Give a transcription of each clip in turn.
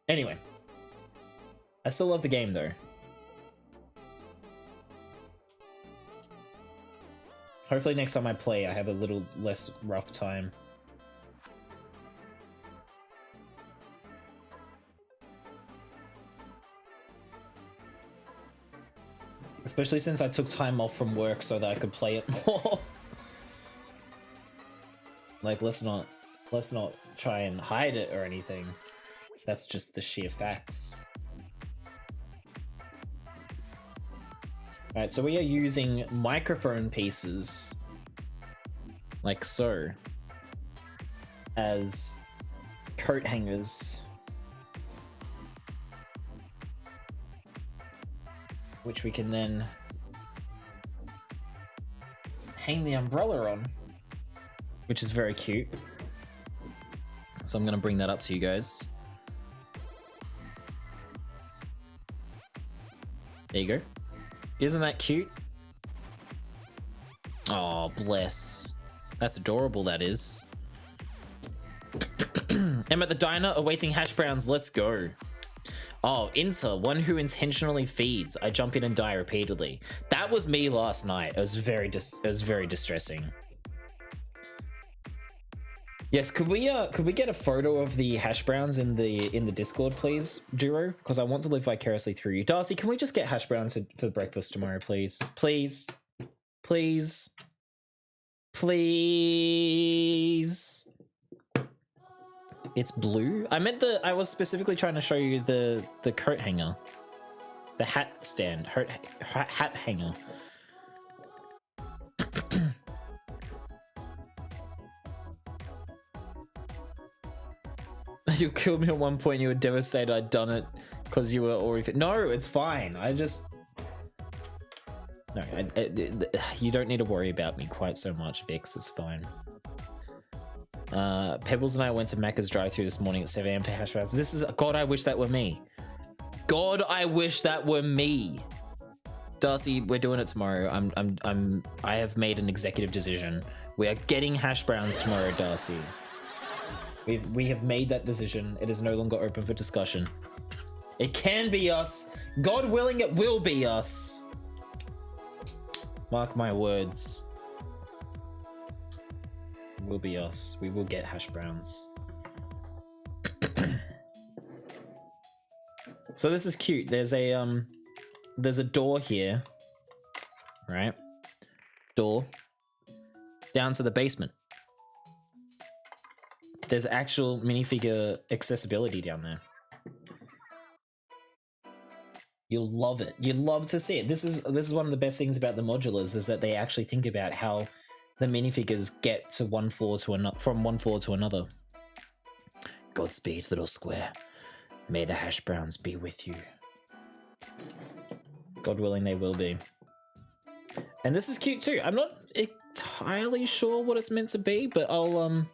Anyway. I still love the game though. Hopefully next time I play, I have a little less rough time. Especially since I took time off from work so that I could play it more. Like, let's not try and hide it or anything. That's just the sheer facts. Alright, so we are using microphone pieces, like so, as coat hangers, which we can then hang the umbrella on, which is very cute. So I'm gonna bring that up to you guys. There you go. Isn't that cute? Oh, bless. That's adorable, that is. I'm at the diner awaiting hash browns. Let's go. Oh, Inter, one who intentionally feeds. I jump in and die repeatedly. That was me last night. It was very distressing. Yes, could we get a photo of the hash browns in the Discord, please, Duro? Because I want to live vicariously through you. Darcy, can we just get hash browns for breakfast tomorrow, please? Please. Please. Please. It's blue? I was specifically trying to show you the coat hanger. The hat stand. Hat hanger. You killed me at one point. You were devastated I'd done it because you were already. No, it's fine. No, you don't need to worry about me quite so much, Vix. It's fine. Pebbles and I went to Macca's drive-thru this morning at 7 AM for hash browns. This is God. I wish that were me. God, I wish that were me. Darcy, we're doing it tomorrow. I have made an executive decision. We are getting hash browns tomorrow, Darcy. We have made that decision. It is no longer open for discussion. It can be us. God willing, it will be us. Mark my words. It will be us. We will get hash browns. So this is cute. There's a door here, right? Door down to the basement. There's actual minifigure accessibility down there. You'll love it. You'd love to see it. This is one of the best things about the modulars is that they actually think about how the minifigures get to one floor to another, from one floor to another. Godspeed, little square. May the hash browns be with you. God willing, they will be. And this is cute too. I'm not entirely sure what it's meant to be, but I'll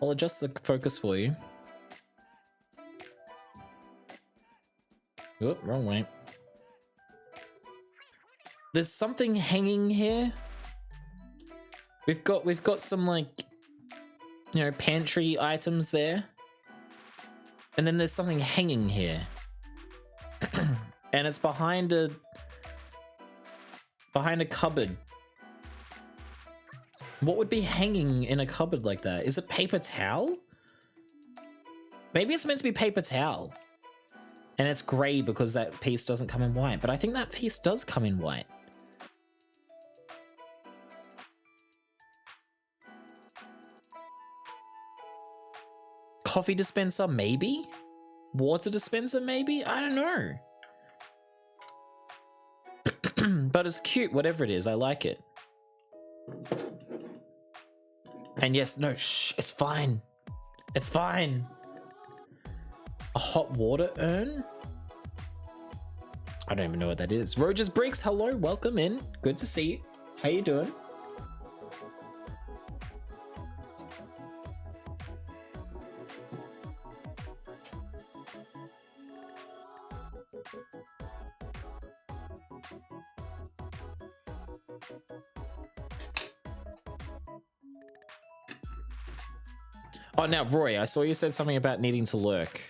adjust the focus for you. Oop, wrong way. There's something hanging here. We've got some, like, you know, pantry items there. And then there's something hanging here. And it's behind a cupboard. What would be hanging in a cupboard like that? Is it paper towel? Maybe it's meant to be paper towel. And it's grey because that piece doesn't come in white. But I think that piece does come in white. Coffee dispenser, maybe? Water dispenser, maybe? I don't know. But it's cute, whatever it is. I like it. And yes, no, shh, it's fine. It's fine. A hot water urn? I don't even know what that is. Rogers Briggs, hello, welcome in. Good to see you. How you doing? Oh, now, Roy, I saw you said something about needing to lurk.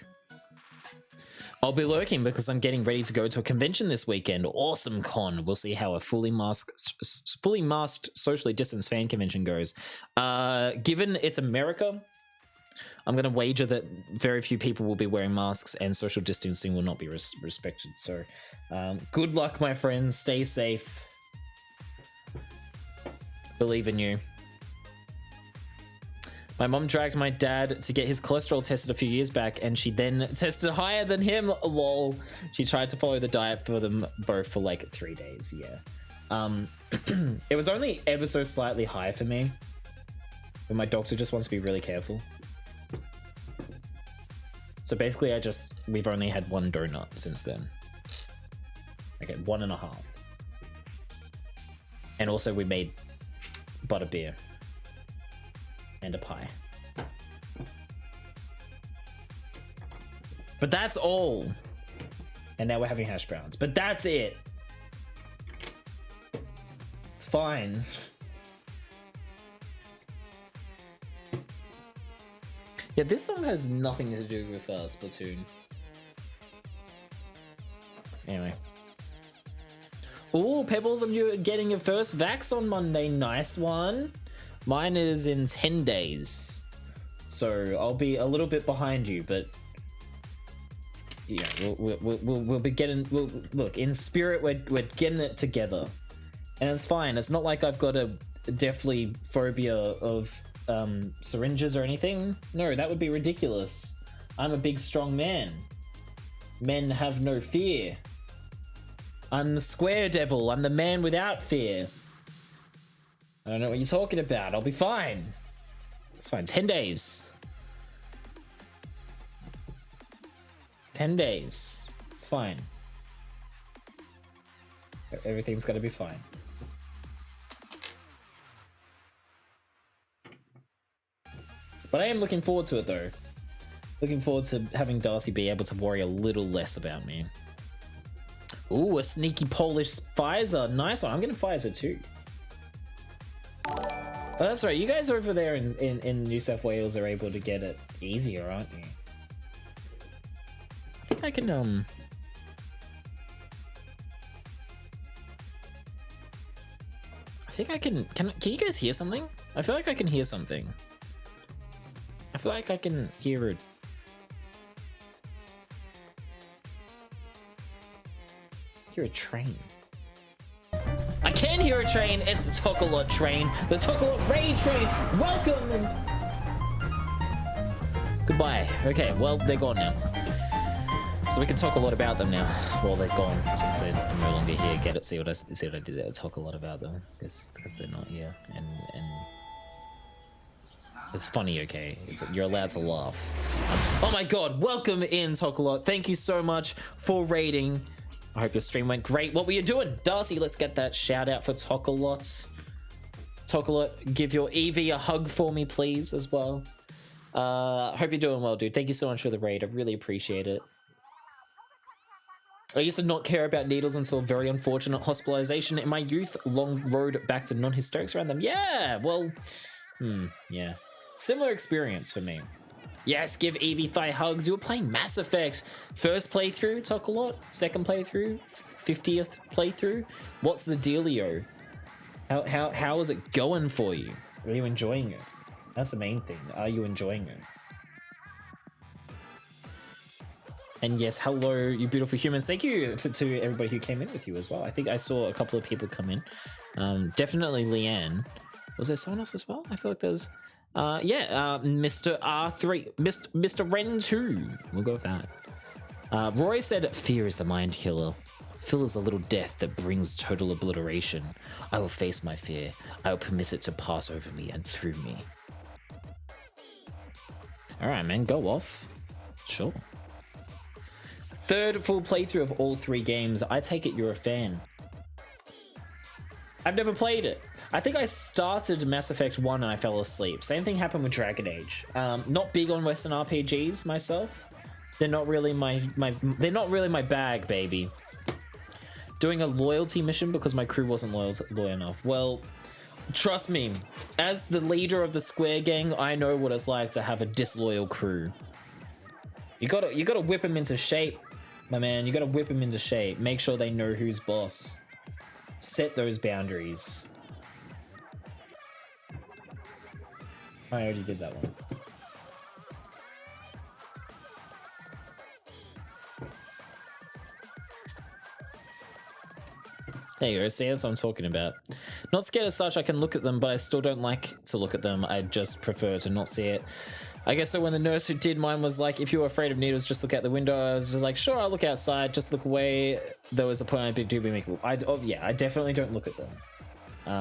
I'll be lurking because I'm getting ready to go to a convention this weekend. Awesome con. We'll see how a fully masked, socially distanced fan convention goes. Given it's America, I'm going to wager that very few people will be wearing masks and social distancing will not be respected. So good luck, my friends. Stay safe. Believe in you. My mom dragged my dad to get his cholesterol tested a few years back, and she then tested higher than him. Lol. She tried to follow the diet for them both for like 3 days. Yeah. It was only ever so slightly high for me, but my doctor just wants to be really careful. So basically, we've only had one donut since then. Okay, 1.5. And also we made butterbeer. And a pie. But that's all. And now we're having hash browns. But that's it. It's fine. Yeah, this song has nothing to do with Splatoon. Anyway. Ooh, Pebbles, you're getting your first vax on Monday. Nice one. Mine is in 10 days. So I'll be a little bit behind you, but yeah, we'll be getting, look, in spirit, we're getting it together. And it's fine. It's not like I've got a deathly phobia of syringes or anything. No, that would be ridiculous. I'm a big, strong man. Men have no fear. I'm the square devil. I'm the man without fear. I don't know what you're talking about. I'll be fine. It's fine. 10 days. 10 days. It's fine. Everything's gonna be fine. But I am looking forward to it though. Looking forward to having Darcy be able to worry a little less about me. Ooh, a sneaky Polish Pfizer. Nice one. I'm getting Pfizer too. Oh, that's right. You guys over there in New South Wales are able to get it easier, aren't you? I think I can, I think I can you guys hear something? I feel like I can hear something. I feel like I can hear it. Hear a train. I can hear a train. It's the Tokalot train. The Tokalot raid train. Welcome. And goodbye. Okay, well, they're gone now. So we can talk a lot about them now. Well, they're gone since they're no longer here. Get it? See what I did there? Talk a lot about them because they're not here. And it's funny, okay? You're allowed to laugh. Oh my god! Welcome in, Tokalot. Thank you so much for raiding. I hope your stream went great. What were you doing? Darcy, let's get that shout out for Tokalot. Tokalot, give your Eevee a hug for me, please, as well. Hope you're doing well, dude. Thank you so much for the raid. I really appreciate it. I used to not care about needles until a very unfortunate hospitalization in my youth. Long road back to non-hysterics around them. Yeah, well, yeah. Similar experience for me. Yes, give Eevee thigh hugs. You were playing Mass Effect. First playthrough, talk a lot. Second playthrough, 50th playthrough. What's the dealio? How is it going for you? Are you enjoying it? That's the main thing. Are you enjoying it? And yes, hello, you beautiful humans. Thank you to everybody who came in with you as well. I think I saw a couple of people come in. Definitely Leanne. Was there someone else as well? I feel like there's... Mr. R3, Mr. Ren 2. We'll go with that. Roy said, fear is the mind killer. Fear is the little death that brings total obliteration. I will face my fear. I will permit it to pass over me and through me. Alright, man, go off. Sure. Third full playthrough of all 3 games. I take it you're a fan. I've never played it. I think I started Mass Effect 1 and I fell asleep. Same thing happened with Dragon Age. Not big on Western RPGs myself. They're not really they're not really my bag, baby. Doing a loyalty mission because my crew wasn't loyal enough. Well, trust me, as the leader of the Square Gang, I know what it's like to have a disloyal crew. You gotta whip them into shape. My man, you gotta whip them into shape. Make sure they know who's boss. Set those boundaries. I already did that one. There you go, see, that's what I'm talking about. Not scared as such, I can look at them, but I still don't like to look at them. I just prefer to not see it. I guess so when the nurse who did mine was like, if you were afraid of needles, just look out the window. I was just like, sure, I'll look outside, just look away. There was a point I big do be making. Yeah, I definitely don't look at them.